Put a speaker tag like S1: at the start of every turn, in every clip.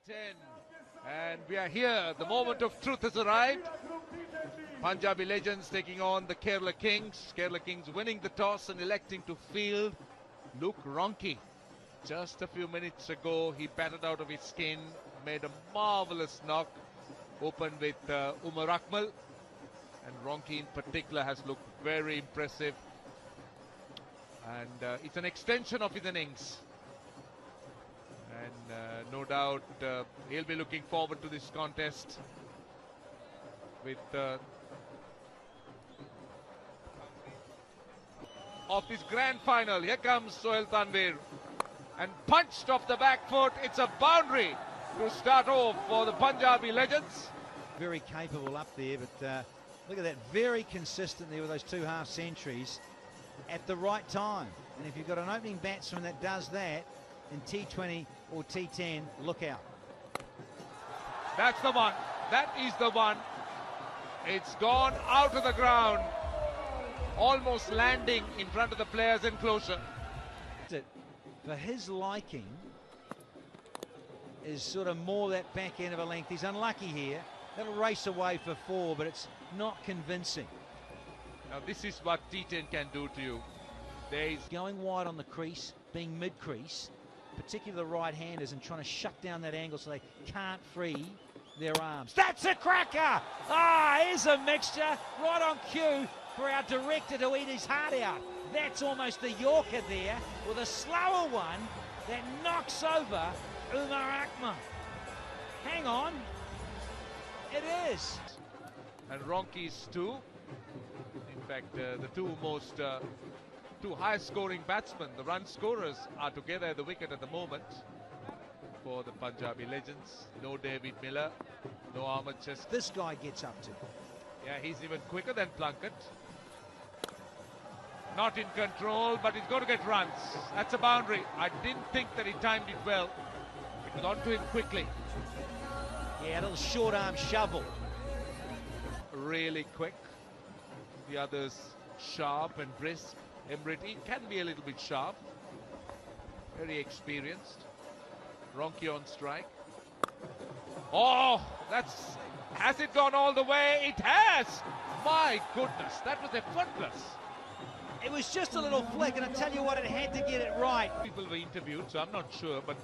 S1: T10, and we are here. The moment of truth has arrived. Punjabi Legends taking on the Kerala Kings. Kerala Kings winning the toss and electing to field Luke Ronchi. Just a few minutes ago, he batted out of his skin, made a marvellous knock, opened with Umar Akmal, and Ronchi in particular has looked very impressive. And it's an extension of his innings. And no doubt he'll be looking forward to this contest with of this grand final. Here comes Sohail Tanvir and punched off the back foot. It's a boundary to start off for the Punjabi Legends.
S2: Very capable up there, but look at that, very consistent there with those two half centuries at the right time. And if you've got an opening batsman that does that in T20 or T10, look out.
S1: That's the one. That is the one. It's gone out of the ground, almost landing in front of the player's enclosure.
S2: For his liking is sort of more that back end of a length. He's unlucky here. That'll race away for four, but it's not convincing.
S1: Now this is what T10 can do to you. There's
S2: going wide on the crease, being mid-crease, particularly the right-handers, and trying to shut down that angle so they can't free their arms. That's a cracker! Ah, here's a mixture right on cue for our director to eat his heart out. That's almost the Yorker there with a slower one that knocks over Umar Akmal. Hang on. It is.
S1: And Ronchi's two. In fact, the two highest scoring batsmen, the run scorers, are together at the wicket at the moment for the Punjabi Legends. No David Miller, no Ahmed Chester.
S2: This guy gets up to.
S1: Yeah, he's even quicker than Plunkett. Not in control, but he's going to get runs. That's a boundary. I didn't think that he timed it well. It was onto him quickly.
S2: Yeah, a little short arm shovel.
S1: Really quick. The others sharp and brisk. Emrity can be a little bit sharp. Very experienced. Ronchi on strike. Oh, has it gone all the way? It has! My goodness, that was effortless.
S2: It was just a little flick, and I tell you what, it had to get it right.
S1: People were interviewed, so I'm not sure, but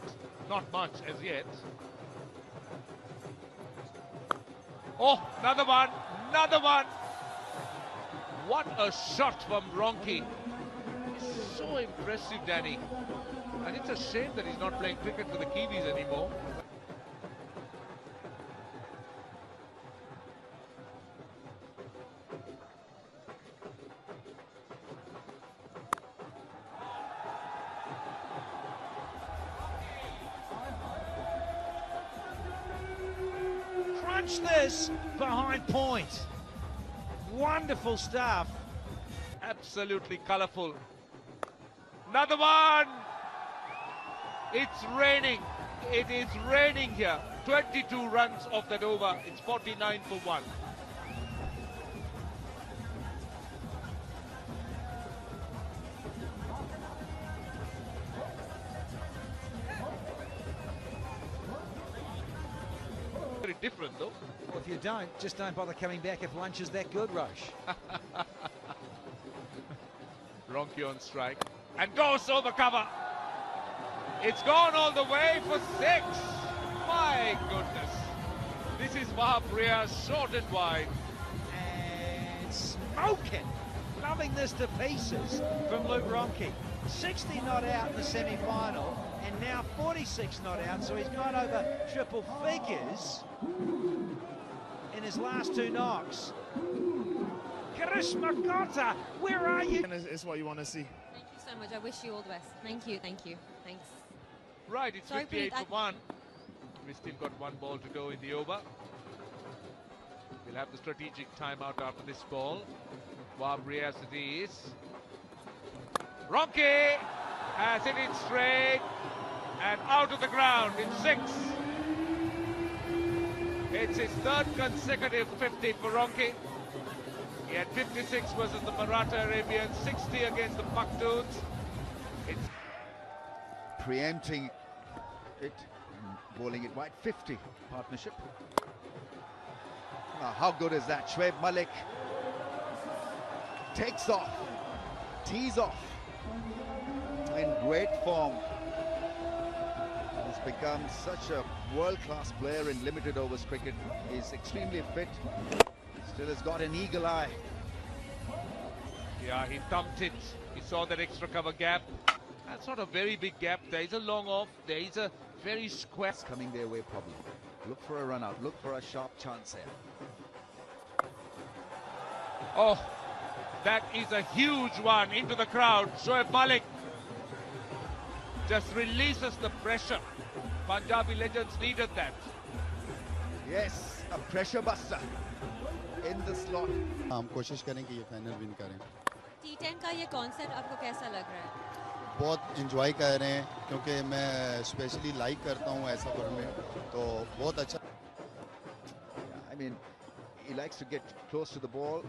S1: not much as yet. Oh, another one, another one. What a shot from Ronchi. So impressive, Danny. And it's a shame that he's not playing cricket for the Kiwis anymore.
S2: Crunch this behind point. Wonderful stuff.
S1: Absolutely colourful. Another one! It's raining. It is raining here. 22 runs off that over. It's 49 for 1. Very different though.
S2: Well, if you don't, just don't bother coming back if lunch is that good, Roche.
S1: Ronchi on strike and goes over cover. It's gone all the way for 6. My goodness. This is Mahapriya, short and wide.
S2: And smoking. Loving this to pieces from Luke Ronchi. 60 not out in the semi-final and now 46 not out, so he's gone over triple figures in his last 2 knocks. Karishma Kota, where are you?
S3: It's what you want to see.
S4: Thank you so much. I wish you all the best. Thank you, thank you. Thanks.
S1: Right, it's
S4: Sorry,
S1: 58
S4: please,
S1: for 1. We've still got 1 ball to go in the over. We'll have the strategic timeout after this ball. Wabri as it is. Ronchi has hit it straight and out of the ground in 6. It's his 3rd consecutive 50 for Ronchi. He had 56 versus the Maratha Arabians, 60 against the Pakhtuns. It's
S5: preempting it,
S3: bowling it wide. 50 partnership. Now, how good is that? Shoaib Malik takes off, tees off, in great form. He's become such a world-class player in limited overs cricket. He's extremely fit, still has got an eagle eye.
S1: Yeah, he thumped it. He saw that extra cover gap. That's not a very big gap. There is a long off. There is a very square.
S3: It's coming their way probably. Look for a run out. Look for a sharp chance here.
S1: Oh, that is a huge one into the crowd. Shoaib Malik just releases the pressure. Punjabi legends needed that.
S3: Yes, a pressure buster in the slot.
S5: हम कोशिश करें कि ये final win करें.
S4: T10 का ये concept आपको कैसा लग रहा है?
S5: बहुत इंजॉय कर रहे हैं क्योंकि मैं स्पेशली लाइक करता हूँ ऐसा फॉर्मेट, तो बहुत अच्छा.
S3: I mean, he likes to get close to the ball,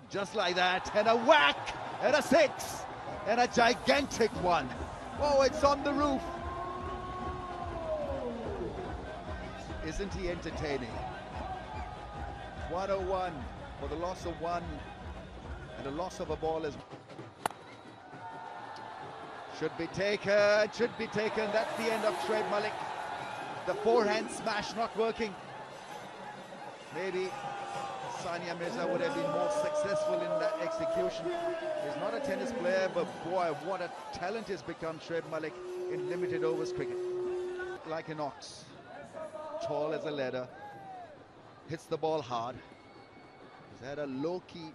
S3: just like that, and a whack, and a six, and a gigantic one. Oh, it's on the roof. Isn't he entertaining? 101 for the loss of one, and a loss of a ball is. Should be taken. That's the end of Shoaib Malik. The forehand smash not working. Maybe Sania Mirza would have been more successful in that execution. He's not a tennis player, but boy, what a talent has become Shoaib Malik in limited overs cricket. Like an ox, tall as a ladder, hits the ball hard. He's had a low-key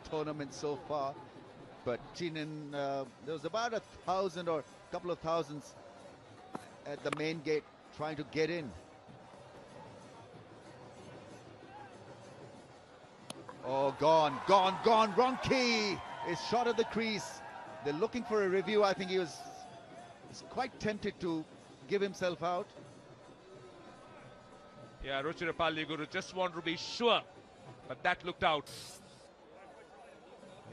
S3: tournament so far, but T10, there was about 1,000 or a couple of thousands at the main gate trying to get in. Oh, gone. Wrong key is shot at the crease. They're looking for a review. I think he's quite tempted to give himself out.
S1: Yeah, Ruchirapalli Guru just wanted to be sure, but that looked out.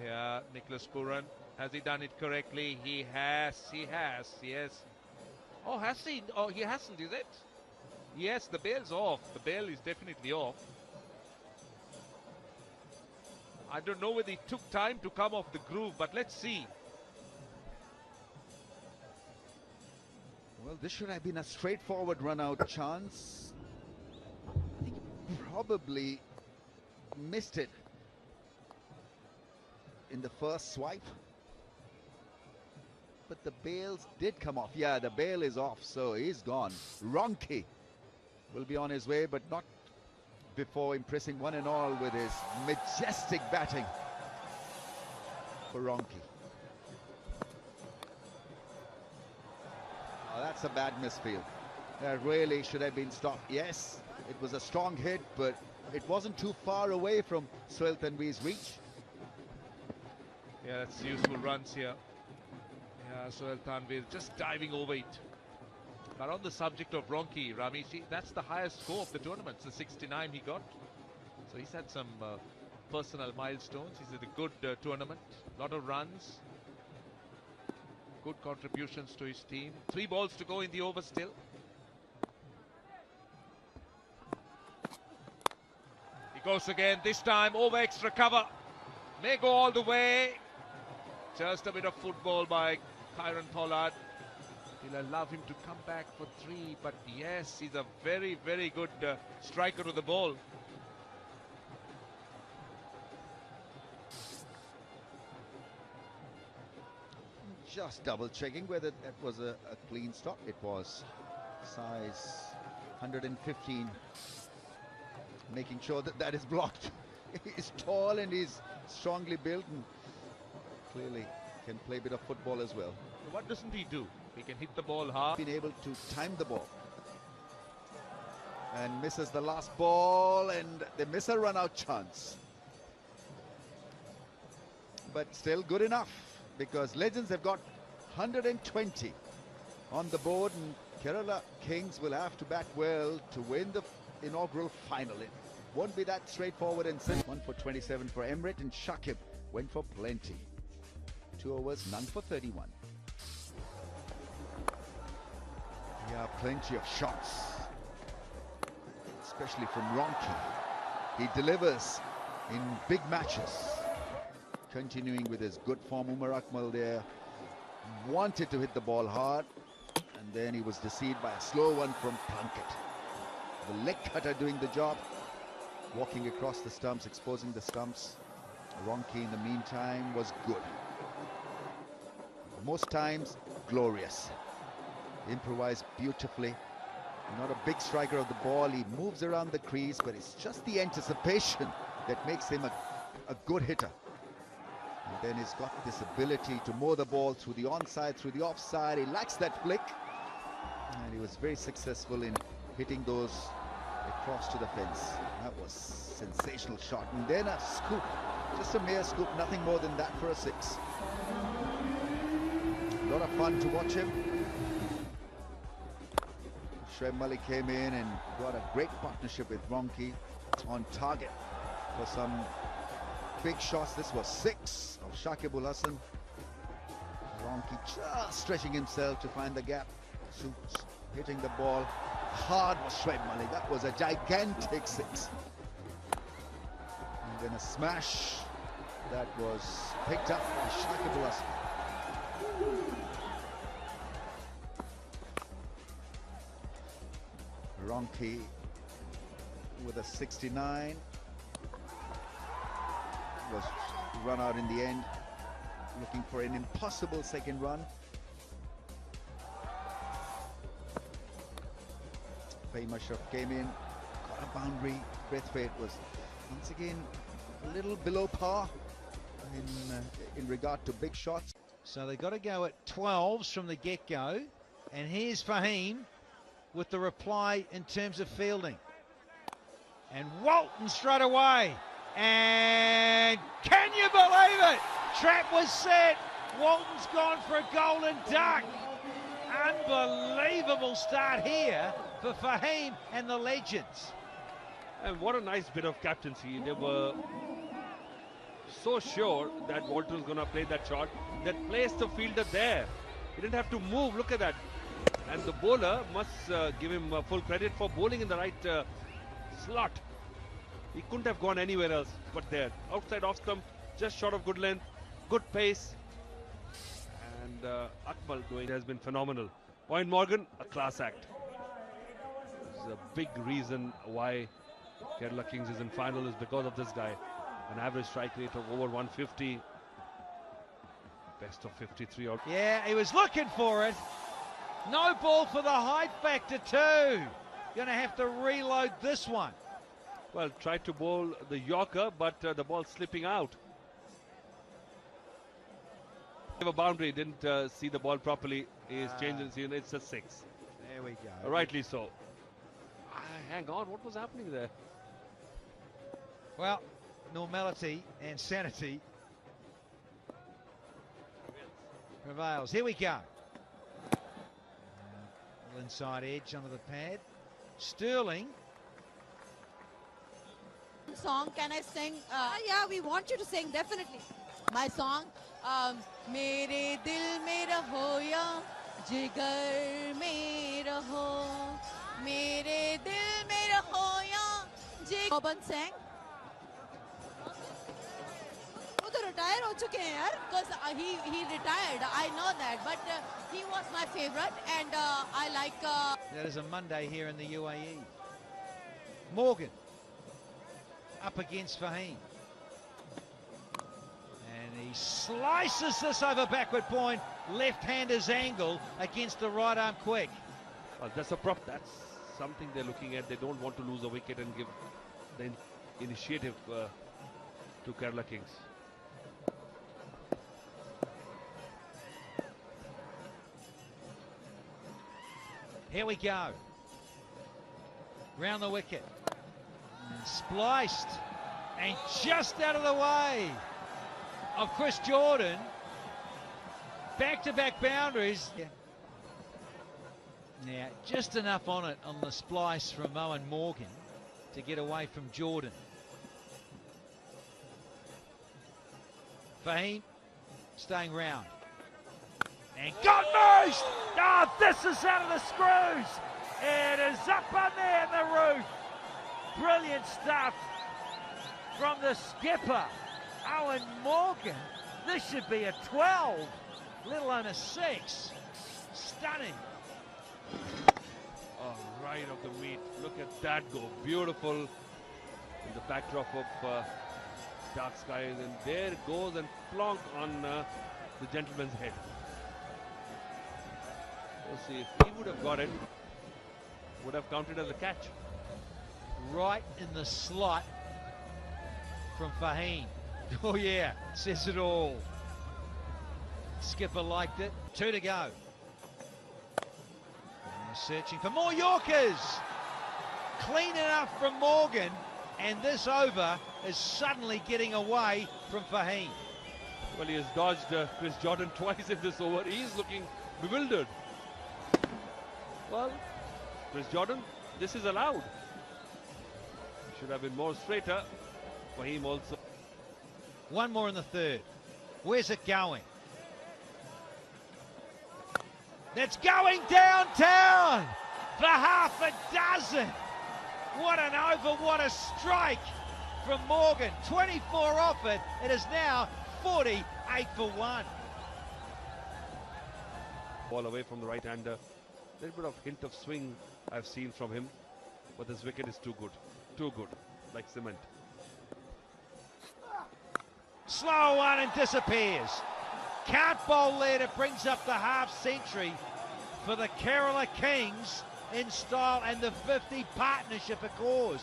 S1: Yeah, Nicholas Puran, has he done it correctly? He has, yes. Oh, has he? Oh, he hasn't, is it? Yes, the bail's off. The bail is definitely off. I don't know whether he took time to come off the groove, but let's see.
S3: Well, this should have been a straightforward run-out chance. I think he probably missed it in the first swipe. But the bails did come off. Yeah, the bail is off, so he's gone. Ronke will be on his way, but not before impressing one and all with his majestic batting for Ronke. Oh, that's a bad misfield. That really should have been stopped. Yes, it was a strong hit, but it wasn't too far away from Sohail Tanveer's reach.
S1: Yeah, that's useful runs here. Yeah, Sohail Tanveer just diving over it. But on the subject of Ronke, Ramesh, that's the highest score of the tournament, the 69 he got. So he's had some personal milestones. He's had a good tournament, lot of runs, good contributions to his team. 3 balls to go in the over still. He goes again, this time over extra cover. May go all the way. Just a bit of football by Kyron Pollard. He'll allow him to come back for 3, but yes, he's a very, very good striker to the ball.
S3: Just double checking whether that was a clean stop. It was. Size 115. Making sure that that is blocked. He's tall and he's strongly built and clearly can play a bit of football as well.
S1: So what doesn't he do? He can hit the ball hard.
S3: Been able to time the ball. And misses the last ball, and they miss a run-out chance. But still good enough, because Legends have got 120 on the board, and Kerala Kings will have to bat well to win the inaugural final. It won't be that straightforward and simple. 1 for 27 for Emirates, and Shakib went for plenty. 2 overs, none for 31. Yeah, plenty of shots. especially from Ronki. He delivers in big matches. Continuing with his good form, Umar Akmal there wanted to hit the ball hard, and then he was deceived by a slow one from Plunkett. The leg cutter doing the job, walking across the stumps, exposing the stumps. Ronki in the meantime was good. Most times glorious. Improvised beautifully. Not a big striker of the ball. He moves around the crease, but it's just the anticipation that makes him a good hitter. And then he's got this ability to mow the ball through the onside, through the offside. He lacks that flick, and he was very successful in hitting those across to the fence. That was sensational shot. And then a scoop, just a mere scoop, nothing more than that for a 6. A lot of fun to watch him. Shoaib Malik came in and got a great partnership with Ronki, on target for some big shots. This was 6 of Shakibul Hasan. Ronki just stretching himself to find the gap. Suits hitting the ball hard was Shoaib Malik. That was a gigantic 6. And then a smash that was picked up by Shakibul Hasan. Ronki with a 69 was run out in the end, looking for an impossible second run. Fahim Ashraf came in, got a boundary. Braithwaite was once again a little below par in regard to big shots.
S2: So they've got to go at 12s from the get-go, and here's Fahim with the reply in terms of fielding. And Walton straight away. And can you believe it? Trap was set. Walton's gone for a golden duck. Unbelievable start here for Fahim and the legends.
S6: And what a nice bit of captaincy. They were so sure that Walton was going to play that shot, that placed the fielder there. He didn't have to move. Look at that. And the bowler must give him full credit for bowling in the right slot. He couldn't have gone anywhere else but there. Outside off stump, just short of good length, good pace. And Akmal doing has been phenomenal. Point Morgan, a class act. This is a big reason why Kerala Kings is in final, is because of this guy. An average strike rate of over 150. Best of 53 out.
S2: Yeah, he was looking for it. No ball for the height factor too. Going to have to reload this one.
S6: Well, tried to bowl the Yorker, but the ball slipping out. A boundary, didn't see the ball properly. He's changing the It's a 6.
S2: There we go.
S6: Rightly so. Hang on, what was happening there?
S2: Well, normality and sanity prevails. Here we go. Inside edge onto the pad. Sterling.
S4: Song, can I sing? Yeah, we want you to sing, definitely. My song, Mere dil mein raho ya, jigar mein raho, Mere dil mein raho ya, jigar. Boban sang. वो तो retire हो चुके हैं यार, because he retired. I know that, but he was my favorite, and I like.
S2: That is a Monday here in the UAE. Morgan up against Fahim, and he slices this over backward point. Left-hander's angle against the right arm quick.
S6: Well, that's a prop. That's something they're looking at. They don't want to lose a wicket and give the initiative to Kerala Kings.
S2: Here we go. Round the wicket. And spliced. And just out of the way of Chris Jordan. Back-to-back boundaries. Yeah. Now, just enough on it on the splice from Moen Morgan to get away from Jordan. Fahim staying round. And got most! Oh, this is out of the screws! It is up on there in the roof. Brilliant stuff from the skipper, Owen Morgan. This should be a 12, let alone a 6. Stunning.
S6: Oh, right of the meat. Look at that go. Beautiful in the backdrop of dark skies. And there it goes and plonk on the gentleman's head. We'll see if he would have got it. Would have counted as a catch.
S2: Right in the slot from Fahim. Oh yeah, says it all. Skipper liked it. 2 to go. And searching for more Yorkers. Clean enough from Morgan, and this over is suddenly getting away from Fahim.
S6: Well, he has dodged Chris Jordan twice in this over. He is looking bewildered. Well, Chris Jordan, this is allowed. Should have been more straighter. Fahim also.
S2: One more in the third. Where's it going? That's going downtown for half a dozen. What an over, what a strike from Morgan. 24 off it. It is now 48 for 1.
S6: Ball away from the right-hander. A little bit of hint of swing I've seen from him. But this wicket is too good. Too good. Like cement.
S2: Slow one and disappears. Can't bowl there. It brings up the half century for the Kerala Kings in style, and the 50 partnership, of course.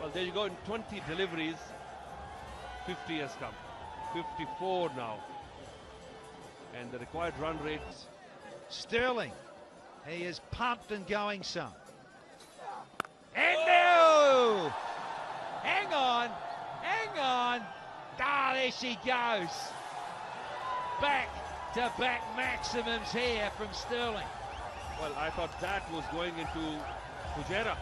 S6: Well, there you go. In 20 deliveries, 50 has come. 54 now. And the required run rate.
S2: Sterling. He is pumped and going some. And no! Hang on. Hang on. Ah, there she goes. Back-to-back maximums here from Sterling.
S6: Well, I thought that was going into Pujara.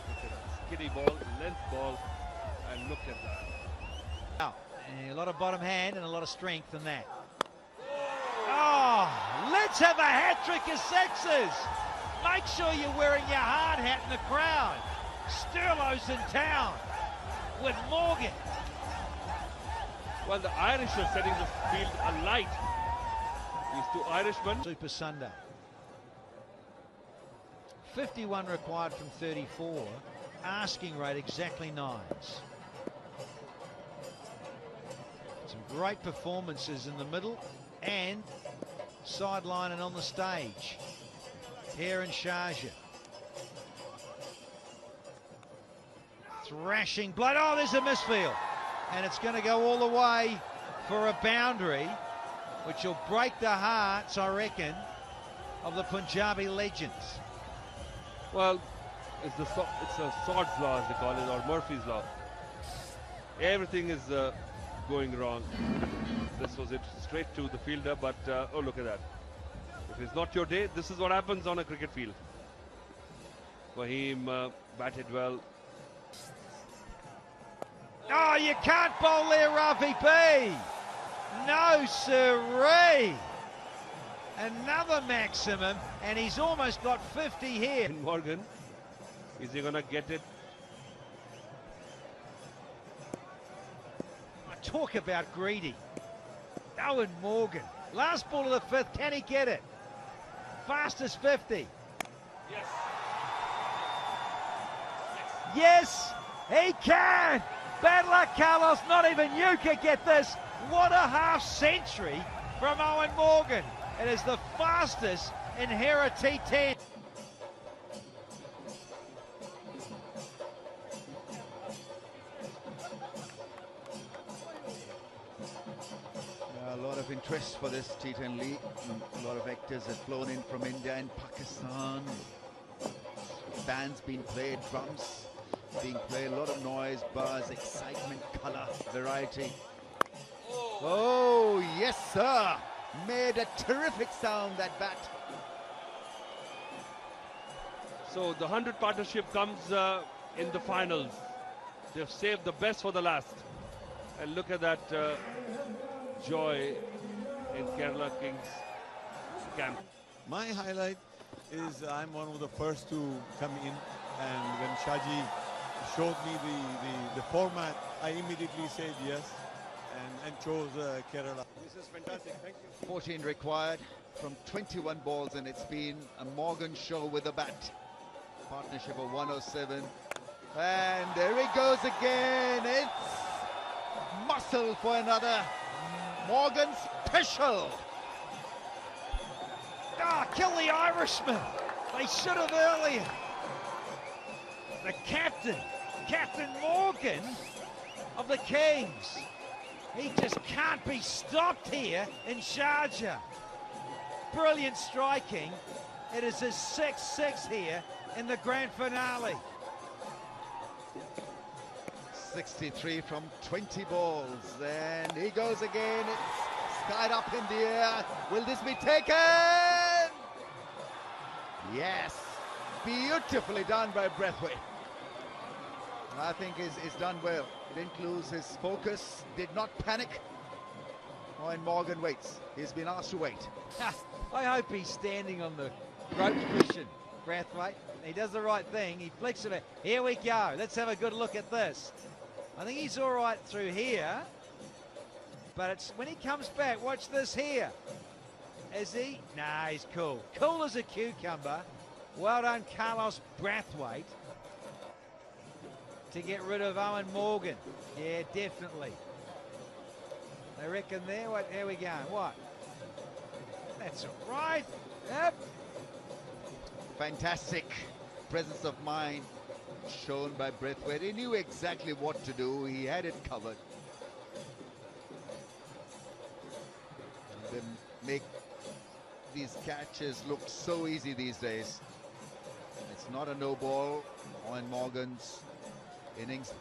S6: Look at that. Skinny ball, length ball, and look at that.
S2: Now, a lot of bottom hand and a lot of strength in that. Oh, let's have a hat-trick of sixes. Make sure you're wearing your hard hat in the crowd. Sterlo's in town with Morgan.
S6: Well, the Irish are setting the field alight. These two Irishmen.
S2: Super Sunday. 51 required from 34. Asking rate exactly 9s. Some great performances in the middle and sideline and on the stage. Here in Sharjah. Thrashing blood. Oh, there's a misfield. And it's going to go all the way for a boundary, which will break the hearts, I reckon, of the Punjabi legends.
S6: Well, it's a Sod's law, as they call it, or Murphy's law. Everything is going wrong. This was it, straight to the fielder, but oh, look at that. If it's not your day, this is what happens on a cricket field. Fahim batted well.
S2: Oh, you can't bowl there, Rafi B. No, sirree. Another maximum, and he's almost got 50 here.
S6: Morgan, is he going to get it?
S2: Talk about greedy. Owen Morgan. Last ball of the 5th, can he get it? Fastest 50.
S6: Yes.
S2: Yes, he can. Bad luck, Carlos. Not even you can get this. What a half century from Owen Morgan. It is the fastest in Hera T10.
S3: A lot of interest for this T10 league. A lot of actors have flown in from India and Pakistan. Bands being played, drums being played, a lot of noise, buzz, excitement, color, variety. Oh, yes, sir. Made a terrific sound, that bat.
S6: So the 100 partnership comes in the finals. They've saved the best for the last. And look at that joy in Kerala Kings camp.
S7: My highlight is I'm one of the first to come in, and when Shaji showed me the format, I immediately said yes and chose Kerala. This is fantastic. Thank you.
S3: 14 required from 21 balls, and it's been a Morgan show with the bat. Partnership of 107. And there he goes again. It's muscle for another Morgan special.
S2: Kill the Irishman. They should have earlier. The captain, Captain Morgan of the Kings. He just can't be stopped here in Sharjah. Brilliant striking. It is his 6-6 here in the grand finale.
S3: 63 from 20 balls. And he goes again. It's skied up in the air. Will this be taken? Yes. Beautifully done by Braithwaite. I think he's done well. He didn't lose his focus, did not panic. And Morgan waits. He's been asked to wait.
S2: I hope he's standing on the rope cushion, Braithwaite. He does the right thing. He flicks it. Here we go. Let's have a good look at this. I think he's all right through here. But it's when he comes back, watch this here. Is he? Nah, he's cool. Cool as a cucumber. Well done, Carlos Braithwaite, to get rid of Owen Morgan. Yeah, definitely. They reckon there. What? Here we go. What? That's all right. Yep.
S3: Fantastic presence of mind shown by Braithwaite. He knew exactly what to do. He had it covered. They make these catches look so easy these days. It's not a no ball. Owen Morgan's innings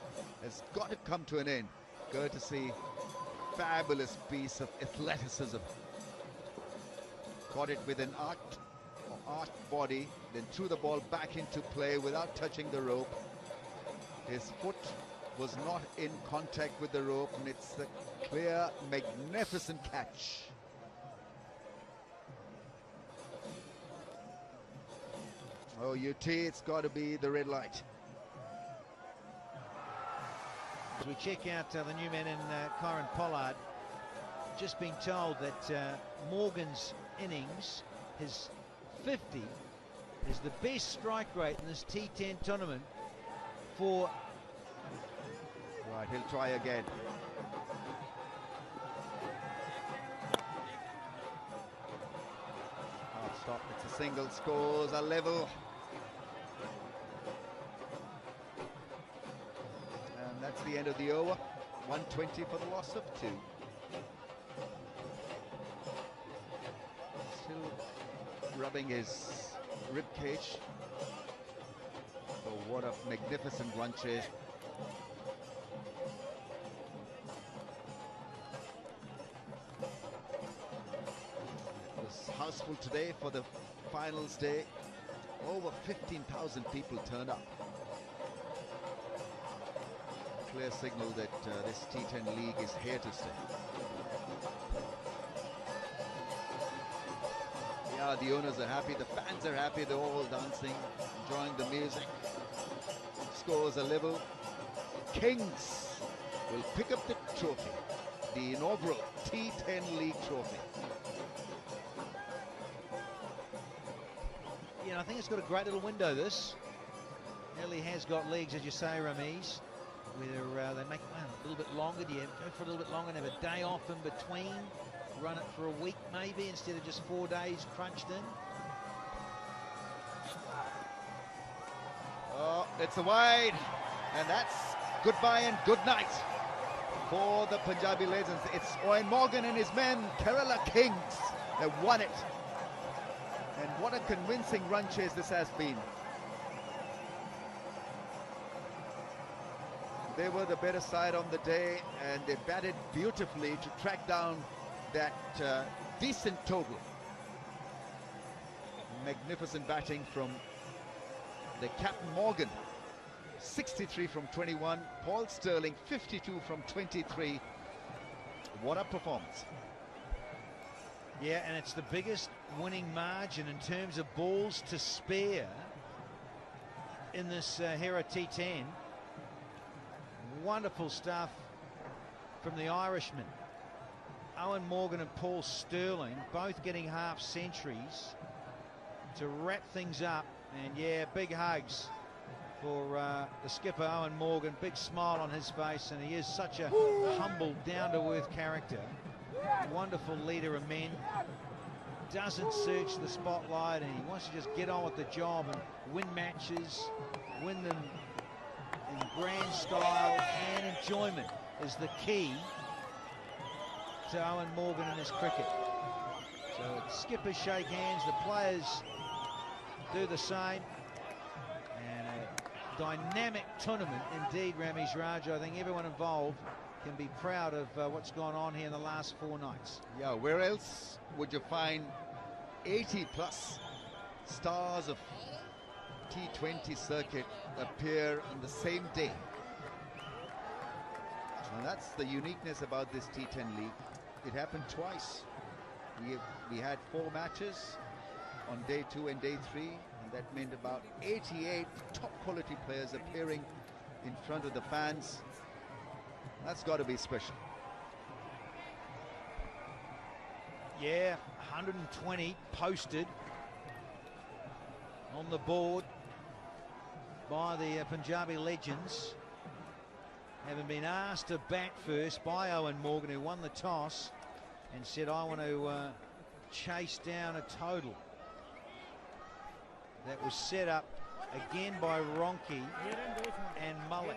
S3: has got to come to an end. Courtesy, fabulous piece of athleticism. Caught it with an arched body, then threw the ball back into play without touching the rope. His foot was not in contact with the rope, and it's a clear, magnificent catch. Oh, UT, it's got to be the red light.
S2: As we check out the new man in Kyron Pollard, just been told that Morgan's innings, his 50, is the best strike rate in this T10 tournament for...
S3: Right, he'll try again. Oh, stop, it's a single, scores a level. And that's the end of the over. 120 for the loss of 2. Still rubbing his rib cage. Oh, what a magnificent run chase. It was houseful today for the finals day. Over 15,000 people turned up. Clear signal that this T10 league is here to stay. Yeah, the owners are happy, the fans are happy, they're all dancing, enjoying the music. Scores a level. Kings will pick up the trophy, the inaugural T10 league trophy.
S2: Yeah, I think it's got a great little window, this. Nearly has got legs, as you say, Ramiz. Whether they make it a little bit longer, do you go for a little bit longer and have a day off in between? Run it for a week maybe instead of just 4 days crunched in?
S3: Oh, it's a wide, and that's goodbye and good night for the Punjabi legends. It's Owen Morgan and his men, Kerala Kings, have won it. And what a convincing run chase this has been. They were the better side on the day, and they batted beautifully to track down that decent total. Magnificent batting from the Captain Morgan. 63 from 21. Paul Sterling, 52 from 23. What a performance.
S2: Yeah, and it's the biggest winning margin in terms of balls to spare in this Hera T10. Wonderful stuff from the Irishman. Owen Morgan and Paul Sterling both getting half centuries to wrap things up. And yeah, big hugs for the skipper Owen Morgan. Big smile on his face, and he is such a humble, down-to-earth character. Wonderful leader of men. Doesn't search the spotlight, and he wants to just get on with the job and win matches, win them in grand style, and enjoyment is the key to Owen Morgan in his cricket. So skippers shake hands, the players do the same, and a dynamic tournament indeed, Ramesh Raj. I think everyone involved can be proud of what's gone on here in the last 4 nights.
S3: Yeah, where else would you find 80+ stars of T20 circuit appear on the same day? And that's the uniqueness about this T10 league. It happened twice. We had 4 matches on day 2 and day 3, and that meant about 88 top quality players appearing in front of the fans. That's got to be special.
S2: Yeah, 120 posted on the board by the Punjabi legends, having been asked to bat first by Owen Morgan, who won the toss and said, I want to chase down a total. That was set up again by Ronke and Mullet.